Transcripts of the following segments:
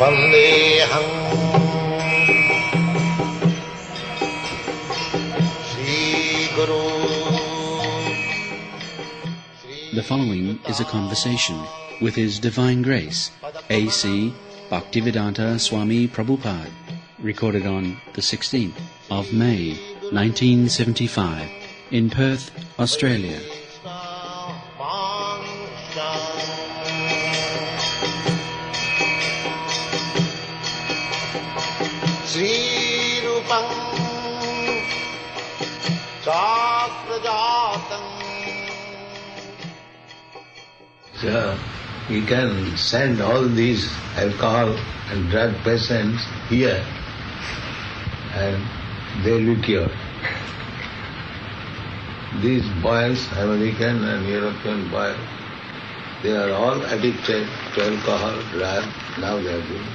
Vandeham Sri Guru. The following is a conversation with His Divine Grace, A.C. Bhaktivedanta Swami Prabhupada, recorded on the 16th of May, 1975, in Perth, Australia. Sri Rupam Chakrajatam. So we can send all these alcohol and drug patients here and they will be cured. These boys, American and European boys, they are all addicted to alcohol, drug. Now they are doing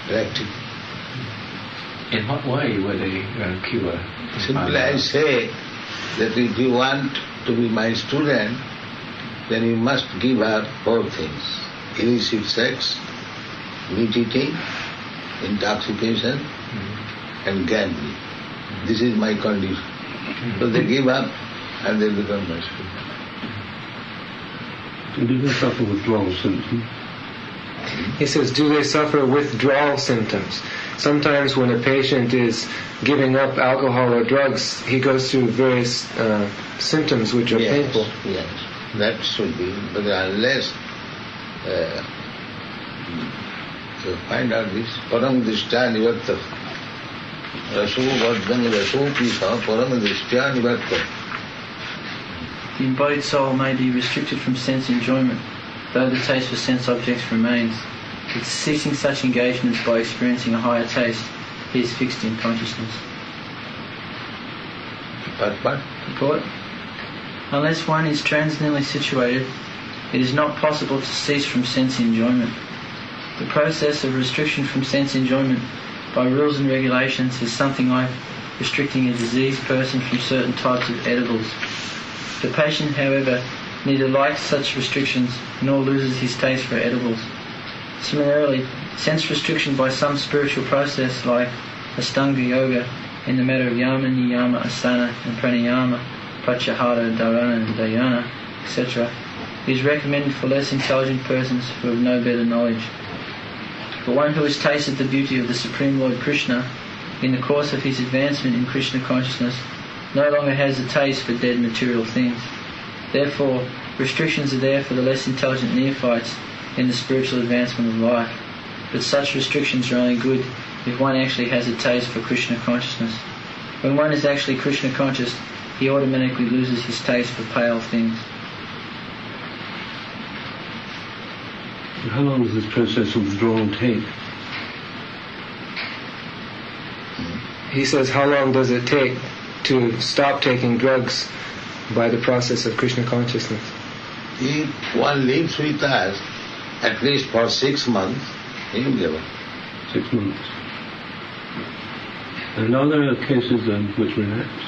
practice. In what way were they cured? Simply I say that if you want to be my student, then you must give up four things: illicit sex, meat eating, intoxication, and gambling. This is my condition. So they give up and they become my student. Do they suffer withdrawal symptoms? He says, do they suffer withdrawal symptoms? Sometimes when a patient is giving up alcohol or drugs, he goes through various symptoms which are painful. Yes, that should be. But unless you find out this, param drishtya nivartata. Raso vardhan raso pisa param drishtya nivartata. The embodied soul may be restricted from sense enjoyment, though the taste for sense objects remains. It's ceasing such engagements by experiencing a higher taste, he is fixed in consciousness. Report. Unless one is transcendently situated, it is not possible to cease from sense enjoyment. The process of restriction from sense enjoyment by rules and regulations is something like restricting a diseased person from certain types of edibles. The patient, however, neither likes such restrictions nor loses his taste for edibles. Similarly, sense restriction by some spiritual process like Ashtanga Yoga in the matter of Yama, Niyama, Asana and Pranayama, Pratyahara, Dharana and Dhyana, etc. is recommended for less intelligent persons who have no better knowledge. But one who has tasted the beauty of the Supreme Lord Krishna in the course of his advancement in Krishna consciousness no longer has a taste for dead material things. Therefore, restrictions are there for the less intelligent neophytes in the spiritual advancement of life. But such restrictions are only good if one actually has a taste for Krishna consciousness. When one is actually Krishna conscious, he automatically loses his taste for pale things. How long does this process of withdrawal take? He says, how long does it take to stop taking drugs by the process of Krishna consciousness? If one lives with us, at least for 6 months, he will give up. 6 months. And are there cases which relapse?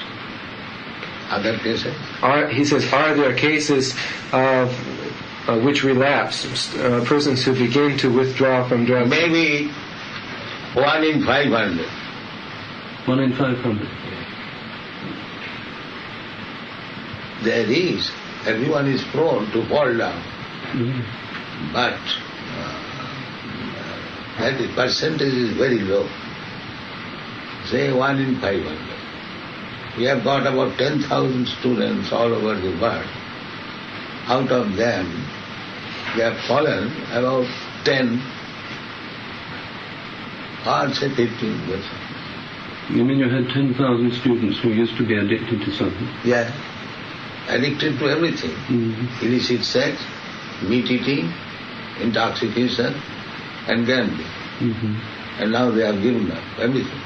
Other cases? He says, are there cases of which relapse, persons who begin to withdraw from drugs? Maybe 1 in 500. 1 in 500. There is. Everyone is prone to fall down. But that percentage is very low. Say 1 in 500. We have got about 10,000 students all over the world. Out of them, they have fallen about 10 or say 15%. You mean you had 10,000 students who used to be addicted to something? Yeah. Addicted to everything. Illicit sex, meat eating, intoxication and gambling. And now they have given up everything.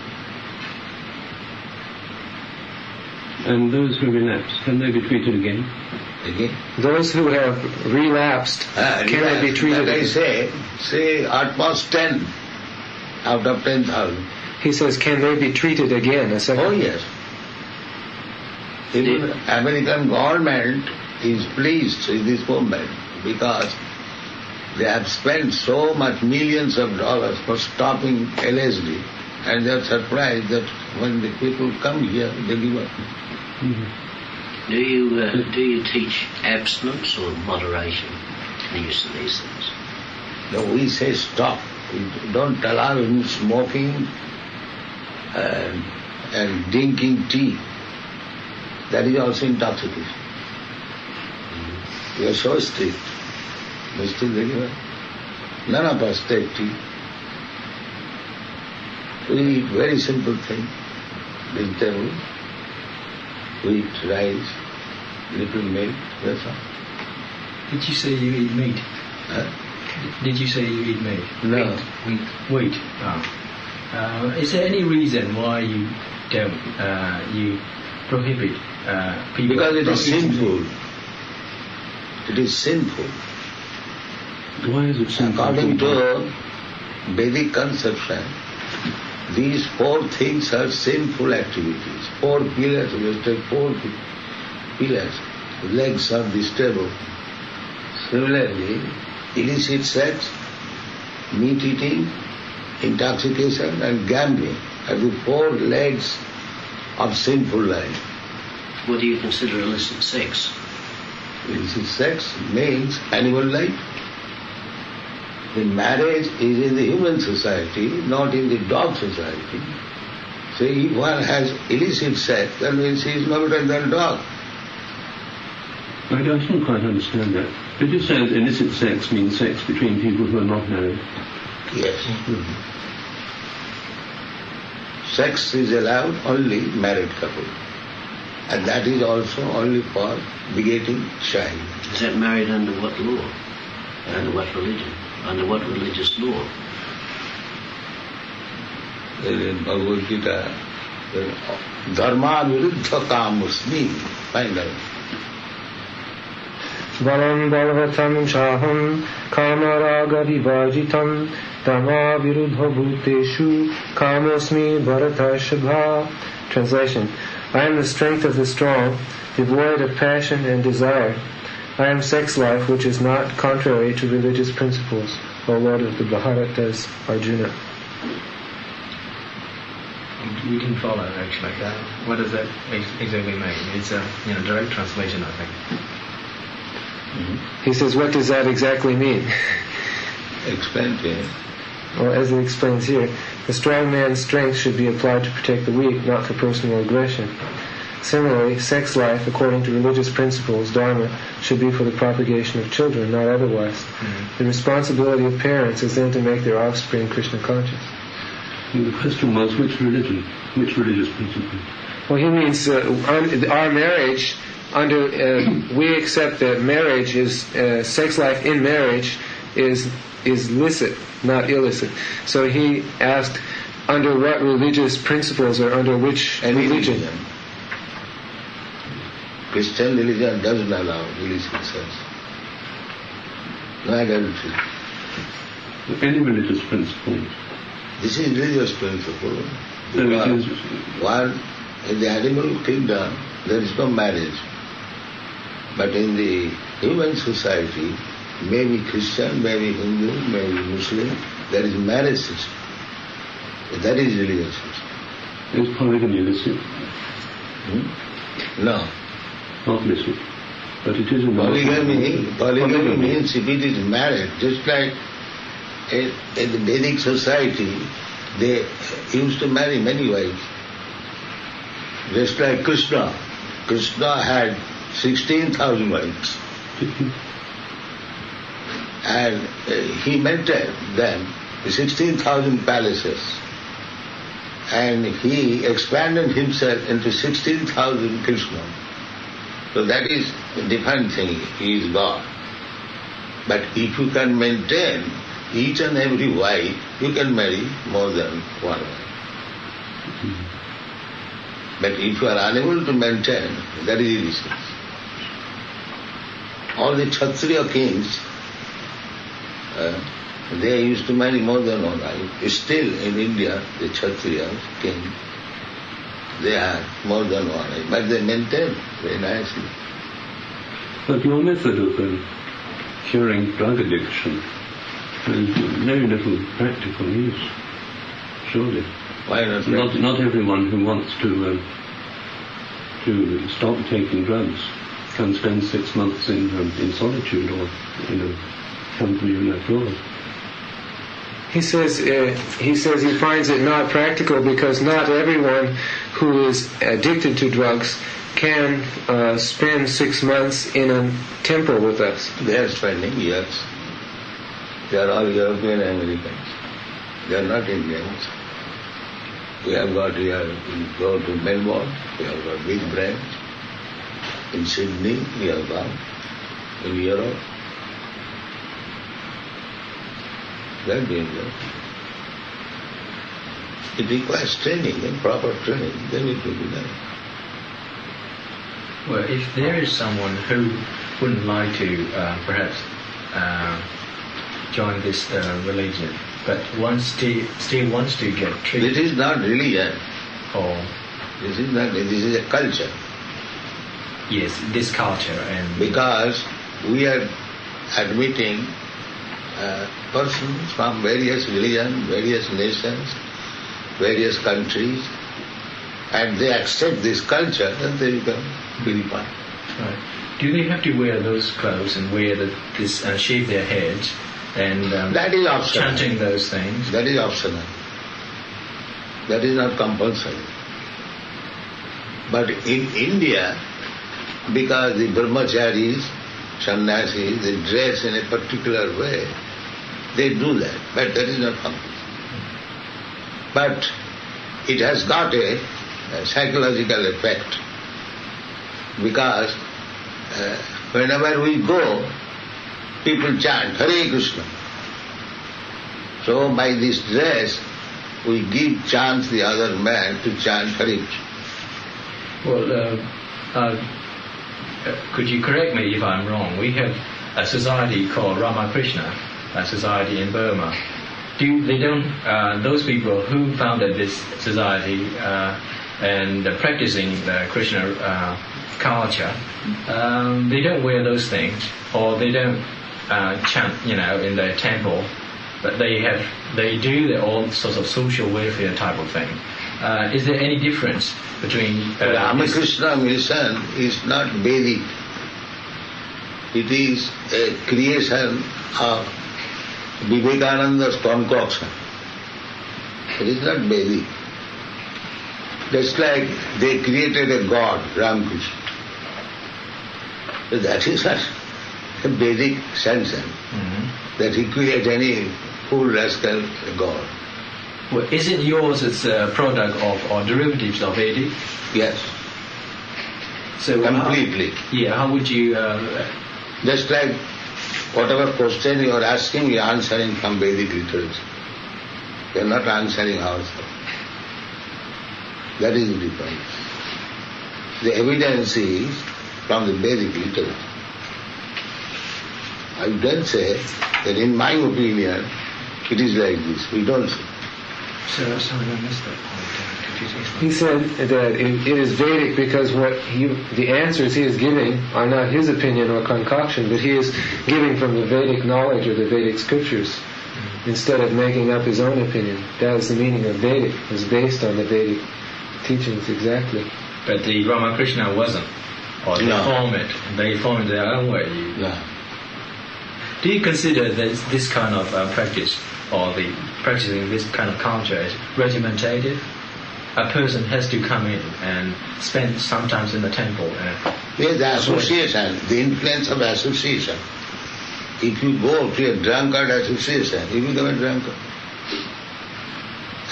And those who relapse, can they be treated again? Again? Those who have relapsed, can they be treated again? Like I say at most 10 out of 10,000. He says, can they be treated again? Oh yes. Even American government is pleased with this movement because They have spent so much millions of dollars for stopping LSD, and they are surprised that when the people come here, they give up. Do you teach abstinence or moderation in the use of these things? No, we say stop. We don't allow any smoking and drinking tea. That is also intoxication. We are so strict. But still regular. None of us take tea. We eat very simple thing. Vegetable, wheat, rice, little milk, that's all. Did you say you eat meat? Huh? Did you say you eat meat? No. Wheat. Oh. Is there any reason why you don't, you prohibit people Because it from is eating sinful. meat? It is sinful. Why is it sinful? According to Vedic conception, these four things are sinful activities. 4 pillars, we have take 4 pillars. Legs of this table. Similarly, illicit sex, meat eating, intoxication and gambling are the 4 legs of sinful life. What do you consider illicit sex? Illicit sex means animal life. The marriage is in the human society, not in the dog society. So if one has illicit sex, that means he is no better than dog. I don't quite understand that. Did you say that illicit sex means sex between people who are not married? Yes. Sex is allowed only married couple. And that is also only for begetting child. Is that married under what law? Under what religion? Under what religious law? In Bhagavad Gita, dharma viruddha kamusmi, find out. Valam balvatam chaham kamaraga vivajitam dhamma viruddha bhuteshu kamosmi bharatashabha. Translation: I am the strength of the strong, devoid of passion and desire. I am sex life which is not contrary to religious principles, O Lord of the Bharatas, Arjuna. We can follow actually. What does that exactly mean? It's a direct translation, I think. He says, what does that exactly mean? Explain to him. Well, as it explains here, the strong man's strength should be applied to protect the weak, not for personal aggression. Similarly, sex life, according to religious principles, dharma, should be for the propagation of children, not otherwise. The responsibility of parents is then to make their offspring Krishna conscious. And the question was, which religion? Which religious principle? Well, he means our marriage, we accept that marriage is, sex life in marriage is licit, not illicit. So he asked, under what religious principles or under which religion? Christian religion doesn't allow illicit sex. No adultery. Any religious principle? This is religious principle. So it is. One, in the animal kingdom, there is no marriage. But in the human society, maybe Christian, maybe Hindu, maybe Muslim, there is marriage system. That is religious system. Is polygamy illicit? No. Not illicit. But it is a Polygamy means if it is married, just like in the Vedic society, they used to marry many wives. Just like Krishna. Krishna had 16,000 wives. And he maintained them, 16,000 palaces. And he expanded himself into 16,000 Krishna. So that is a different thing. He is God. But if you can maintain each and every wife, you can marry more than one wife. But if you are unable to maintain, that is illicit. All the Kshatriya kings, they used to marry more than one wife. Still in India, the Kshatriya king, they have more than one wife, but they maintain very nicely. But your method of curing drug addiction There's very little practical use, surely. Why not? Not everyone who wants to stop taking drugs can spend 6 months in solitude or in a company of that God. He says he finds it not practical because not everyone who is addicted to drugs can spend 6 months in a temple with us. They are spending years. They are all European Americans. They are not Indians. We go to Melbourne, we have got big branch. In Sydney, we have gone. In Europe, they are doing that. It requires training and proper training, then it will be done. Well, if there is someone who wouldn't like to perhaps join this religion, but still wants to get treated. This is not religion. Or This is a culture. yes, this culture and Because we are admitting persons from various religions, various nations, various countries, and they accept this culture, then they become purified. right. Do they have to wear those clothes and wear shave their heads and That is optional. chanting those things? That is optional. That is not compulsory. But in India, because the brahmacharis, sannyasis, they dress in a particular way, they do that. But that is not compulsory. But it has got a psychological effect. Because whenever we go, people chant Hare Krishna. So by this dress, we give chance the other man to chant Hare Krishna. Well, could you correct me if I'm wrong? We have a society called Ramakrishna, a society in Burma. Those people who founded this society and practicing the Krishna culture, they don't wear those things, or they don't chant, in their temple, but they do their own sorts of social welfare type of thing. Is there any difference between The Ramakrishna mission is not Vedic. It is a creation of Vivekananda's concoction. It is not Vedic. Just like they created a god, Ramakrishna. So that is not a Vedic sanction, that he create any fool rascal god. Well, isn't yours as a product of or derivatives of Vedic? Yes, So completely. how would you? Just like whatever question you are asking, we are answering from Vedic literature. We are not answering ourselves. That is the difference. The evidence is from the Vedic literature. I don't say that in my opinion it is like this. We don't say. Sorry, I missed that point. Could you say something? He said that it is Vedic because the answers he is giving are not his opinion or concoction, but he is giving from the Vedic knowledge or the Vedic Scriptures instead of making up his own opinion. That is the meaning of Vedic. It's based on the Vedic teachings exactly. But the Ramakrishna wasn't. Or they No. form it. They form it their own way. No. Do you consider this kind of practice, or the practicing this kind of culture, as regimentative? A person has to come in and spend sometimes in the temple. Yes, the association, the influence of association. If you go to a drunkard association, you become a drunkard.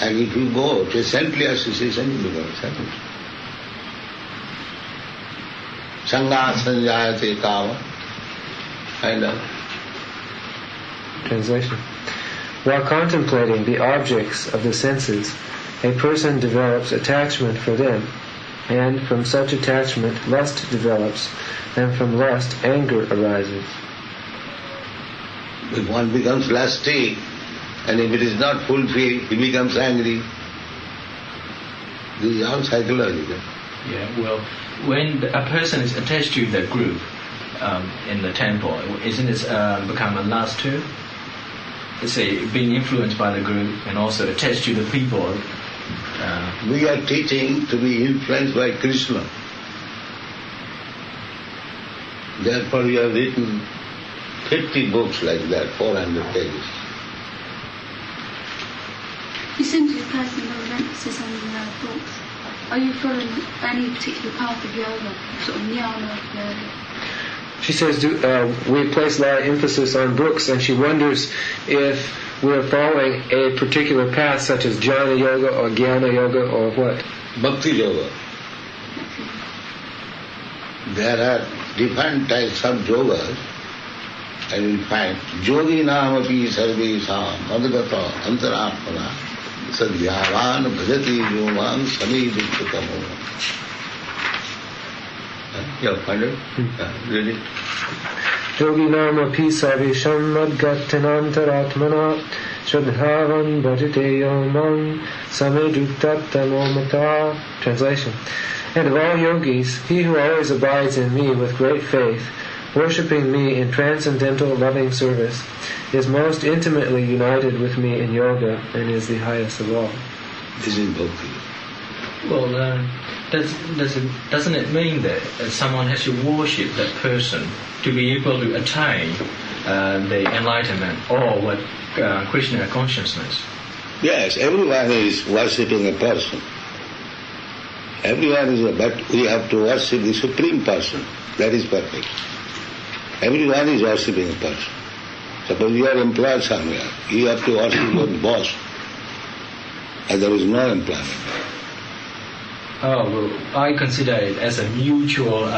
And if you go to a saintly association, you become a saint. Sangha sanjayate kama. And Translation. While contemplating the objects of the senses, a person develops attachment for them, and from such attachment lust develops, and from lust anger arises. if one becomes lusty, and if it is not fulfilled, he becomes angry. This is all psychological. Yeah, well, when a person is attached to the group in the temple, isn't it become a lust too? let's say, being influenced by the group and also attached to the people. We are teaching to be influenced by Krishna. Therefore we have written 50 books like that, 400 pages. You seem to be placing a lot of emphasis on books. Are you following any particular path of yoga, sort of jnana yoga? She says we place a lot of emphasis on books, and she wonders if we're following a particular path such as jnana yoga or jnana yoga or what? Bhakti yoga. There are different types of yogas, and we find yogi namapi sarvesam adgata antaratmana sadhyavan bhajati yomam samidukhtamo. You find it? Read it. Yoginam api sarvesham adgattanantaratmana shraddhavan bhajate yomam samidukhtamo mata. Translation. And of all yogis, he who always abides in me with great faith, worshipping me in transcendental loving service, is most intimately united with me in yoga and is the highest of all. This is bhakti. Well, doesn't it mean that someone has to worship that person to be able to attain the enlightenment or what Krishna consciousness? Yes, everyone is worshipping a person. Everyone is, but we have to worship the Supreme Person. That is perfect. Everyone is worshipping a person. Suppose you are employed somewhere, you have to worship your boss, and there is no employment. Oh, well, I consider it as a mutual.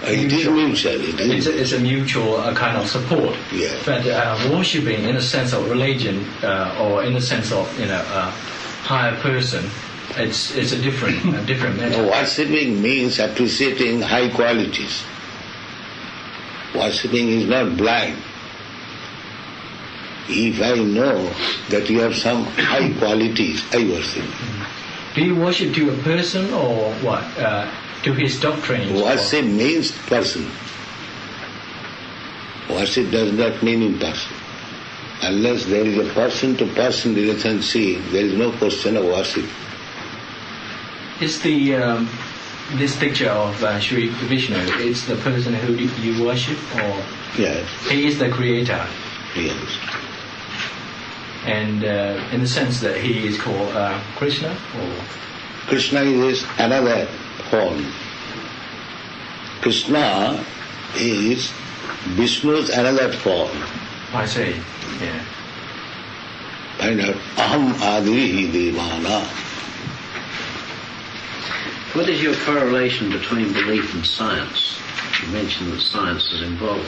It is mutual. It's a mutual kind of support. Yeah. But worshipping in the sense of religion or in the sense of higher person, it's a different matter. Worshipping means appreciating high qualities. Worshipping is not blind. If I know that you have some high qualities, I worship. Do you worship to a person or what? To his doctrine? Worship means person. Worship does not mean in person. Unless there is a person-to-person relationship, there is no question of worship. Is this picture of Sri Vishnu, it's the person who you worship, or Yes. he is the creator? Yes. And in the sense that he is called Krishna, or Krishna is another form. Krishna is Vishnu's another form. I see, yeah. Find out Aham Adirihi Devana. What is your correlation between belief and science? You mentioned that science is involved.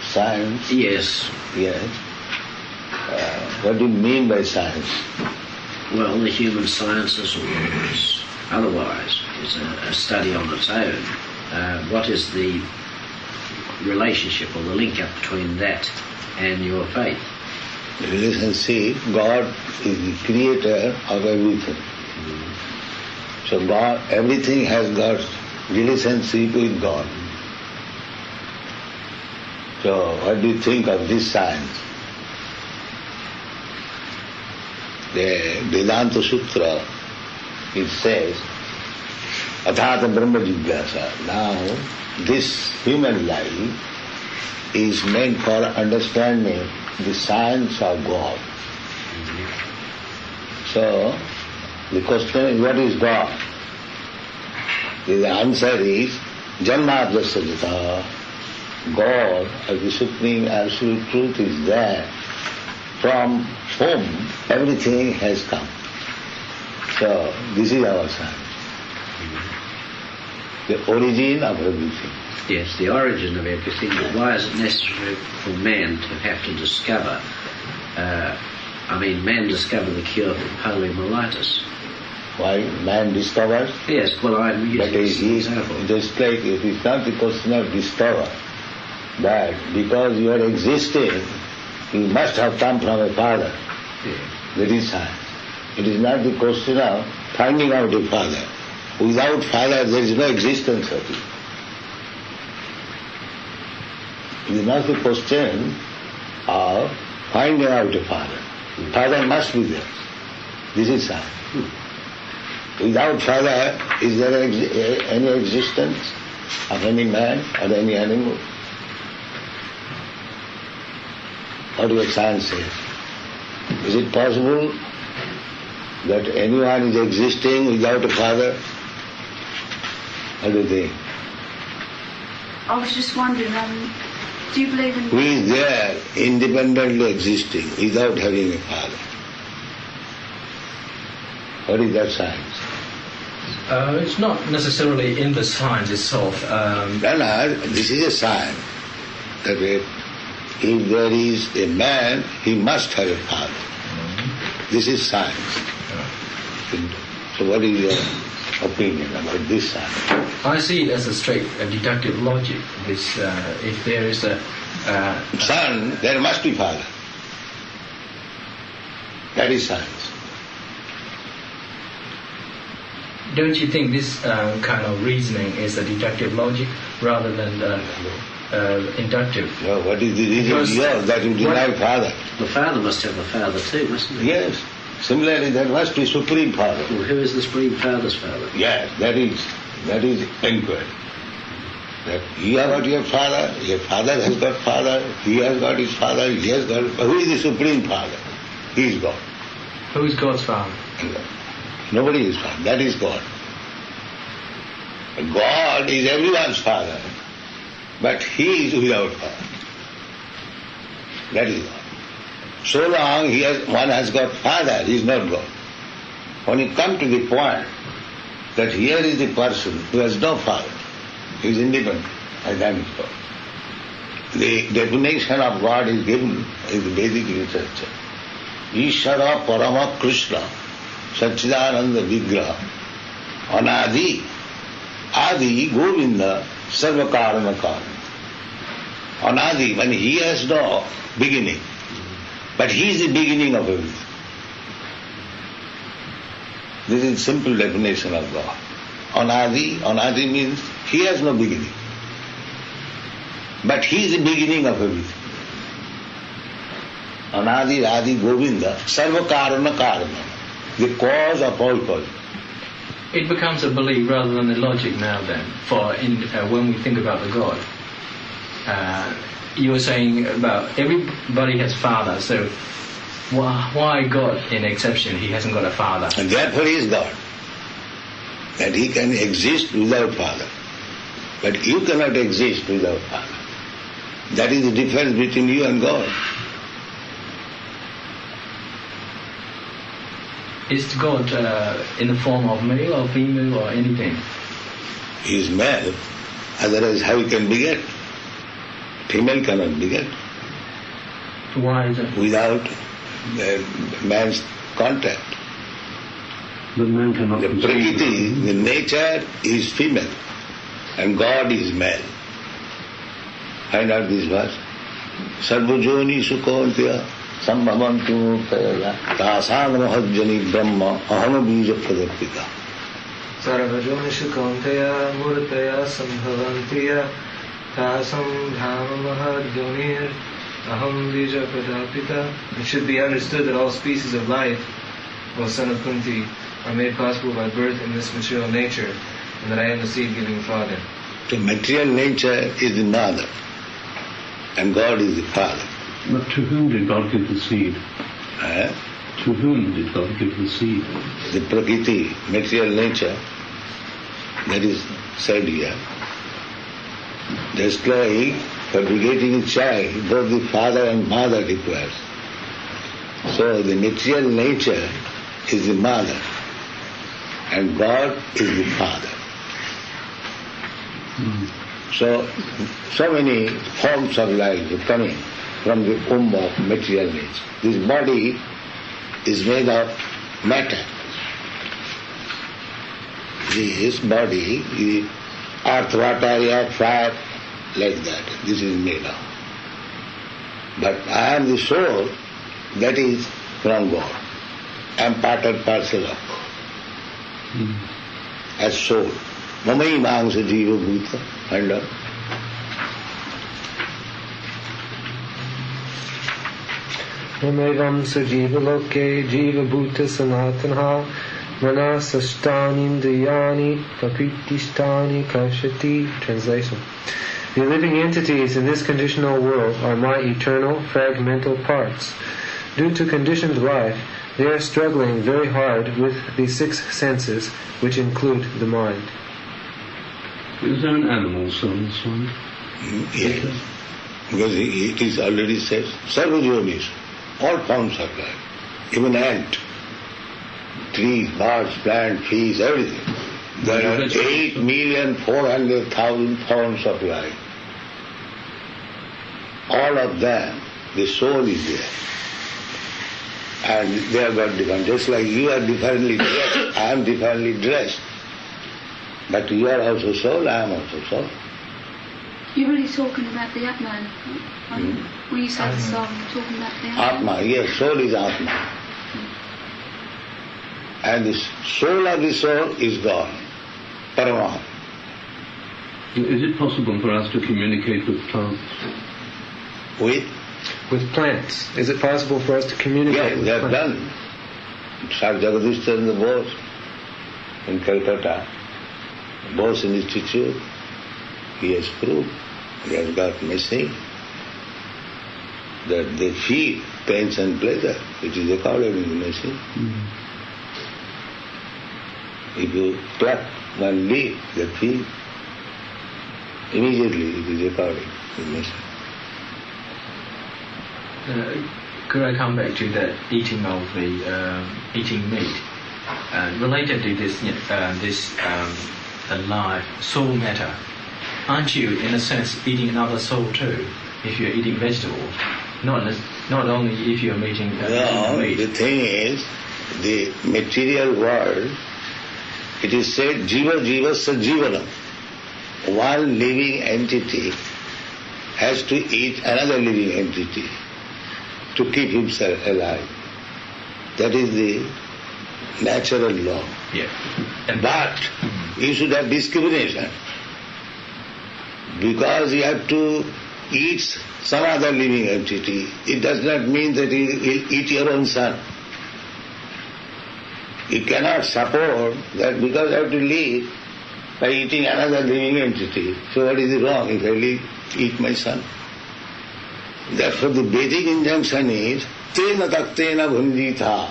Science? Yes. Yes. What do you mean by science? Well, the human sciences or otherwise is a study on its own. What is the relationship or the link up between that and your faith? The relationship, God is the creator of everything. So God, everything has got relationship with God. So what do you think of this science? The Vedanta Sutra, it says, Athata Brahma Jigyasa. Now, this human life is meant for understanding the science of God. So, the question is, what is God? The answer is, Janmadhyasya Jita. God, as the Supreme Absolute Truth, is there, from whom everything has come. So, this is our science. The origin of everything. Yes, the origin of everything, but why is it necessary for man to have to discover? Man discovered the cure for poliomyelitis. Why man discovers? Yes, well, I'm using But this example. just like it is not the question of discover, that because you are existing, you must have come from a father. Yeah. That is science. It is not the question of finding out a father. Without father, there is no existence of it. It is not the question of finding out a father. Father must be there. This is science. Without father, is there any existence of any man or any animal? What does science say? Is it possible that anyone is existing without a father? What do you think? I was just wondering, do you believe in... Who is there independently existing without having a father? What is that science? It's not necessarily in the science itself. No, this is a science. That if there is a man, he must have a father. This is science. So what is your opinion about this science? I see it as a straight deductive logic. This, if there is a son, there must be father. That is science. Don't you think this kind of reasoning is a deductive logic rather than inductive? No, what is the reason here that you deny father? The father must have a father too, mustn't he? Yes. Similarly, there must be supreme father. Well, who is the supreme father's father? Yes, that is inquiry. That you have got your father has got father, he has got his father, he has got... Who is the supreme father? He is God. Who is God's father? Nobody is father. That is God. God is everyone's father, but he is without father. That is God. So long one has got father, he is not God. When you come to the point that here is the person who has no father, he is independent, and that is God. The definition of God is given in the Vedic literature. Ishara Parama Krishna Satchidananda Vigraha Anadi Adi Govinda Sarva Karana Karana. Anadi, when he has no beginning, but he is the beginning of everything. This is simple definition of God. Anadi means he has no beginning, but he is the beginning of everything. Anadi Adi Govinda Sarva Karana Karana, the cause of all causes. It becomes a belief rather than a logic now then, when we think about the God. You were saying about everybody has father, so why God in exception? He hasn't got a father. And therefore he is God. That he can exist without father. But you cannot exist without father. That is the difference between you and God. Is God in the form of male or female or anything? He is male, otherwise how he can beget? Female cannot beget. Why is that? Without man's contact. But man cannot... The Prakriti, the nature is female, and God is male. Find out this verse. Sarvajoni Sukontya Sambhavantu Murtaya Tasang Mahajjani Brahma Aham Bija Pradarpita. Sarvajoni Sukontya Murtaya Sambhavantiya Tasam Brahma Mahajjani Aham Bija Pradarpita. It should be understood that all species of life, O son of Kunti, are made possible by birth in this material nature, and that I am the seed-giving father. The material nature is the mother, and God is the father. But to whom did God give the seed? To whom did God give the seed? The Prakriti, material nature, that is said here. Just like for begetting a child, both the father and mother requires. So the material nature is the mother, and God is the father. So many forms of life are coming from the womb of material nature. This body is made of matter. This body is earth, water, air, fire, like that. This is made of. But I am the soul that is from God. I am part and parcel of God. As soul. Mamai Mangsa Jiva Bhuta. Find out. Namevam sajiva loke jiva bhuta sanatanha manasashtani indriyani prakritishtani karshati. Translation. The living entities in this conditional world are my eternal fragmental parts. Due to conditioned life, they are struggling very hard with the 6 senses, which include the mind. Is there an animal soul, Swami? Yes. Because it is already said, sarvajonis, all forms of life, even ant, trees, birds, plants, fish, everything. There are 8,400,000 forms of life. All of them, the soul is there. And they are got different. Just like you are differently dressed, I am differently dressed. But you are also soul, I am also soul. You're really talking about the Atman. When you say the soul, you're talking about the Atman. Atma, yes, soul is Atma. And the soul of the soul is God, Paramahatma. Is it possible for us to communicate with plants? With plants. Is it possible for us to communicate with plants? Yes, they have done. Sir Jagadish Chandra Bose in Calcutta, Bose Institute, he has proved, he has got machine that they feel pains and pleasure. It is recorded in the machine. If you pluck one leaf, they feel. Immediately it is recorded in the machine. Could I come back to the eating of the eating meat? Related to this alive soul matter, aren't you in a sense eating another soul too? If you're eating vegetables, not only if you're eating meat. The thing is, the material world, it is said jiva jiva sajivanam. One living entity has to eat another living entity to keep himself alive. That is the natural law. Yeah. But you should have discrimination. Because you have to eat some other living entity, it does not mean that you will eat your own son. You cannot support that because I have to live by eating another living entity. So what is wrong if I eat my son? Therefore the Vedic injunction is, tena taktena bhundita.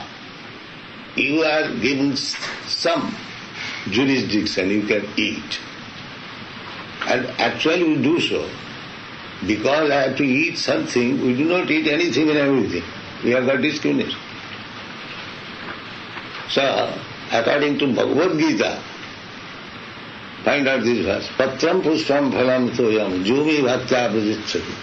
You are given some jurisdiction, you can eat. And actually we do so. Because I have to eat something, we do not eat anything and everything. We have got discrimination. So, according to Bhagavad Gita, find out this verse, patram pushpam phalam toyam jumi bhaktya prajicchati.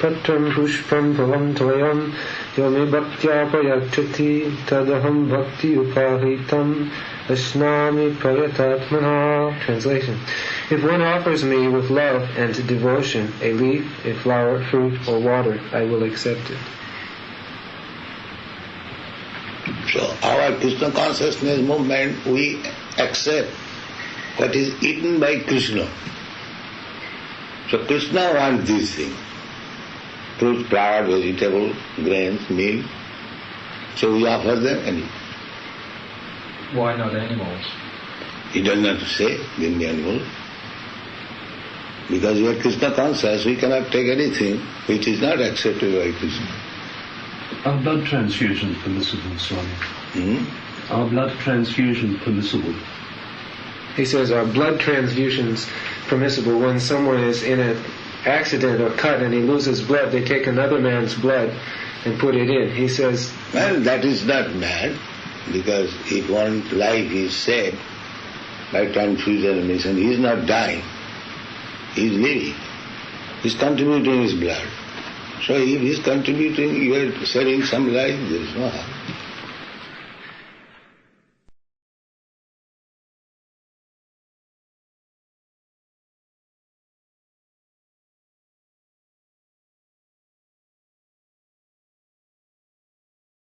Patram pushpam phalam toyam yomi bhaktya prajicchati tadaham bhakti upahitam asnami prayatatmana. Translation. If one offers me with love and devotion a leaf, a flower, fruit, or water, I will accept it. So our Krishna consciousness movement, we accept what is eaten by Krishna. So Krishna wants these things. Fruit, flower, vegetable, grains, milk. So we offer them and eat. Why not animals? He does not say in the animal. Because we are Krishna conscious, we cannot take anything which is not accepted by Krishna. Are blood transfusions permissible, Swami? Are blood transfusions permissible? He says, are blood transfusions permissible? When someone is in an accident or cut and he loses blood, they take another man's blood and put it in. He says... Well, that is not bad, because if one life is saved by transfusion mission, he is not dying. He is living. He is contributing his blood. So if he is contributing, you are saving some life, there is no harm.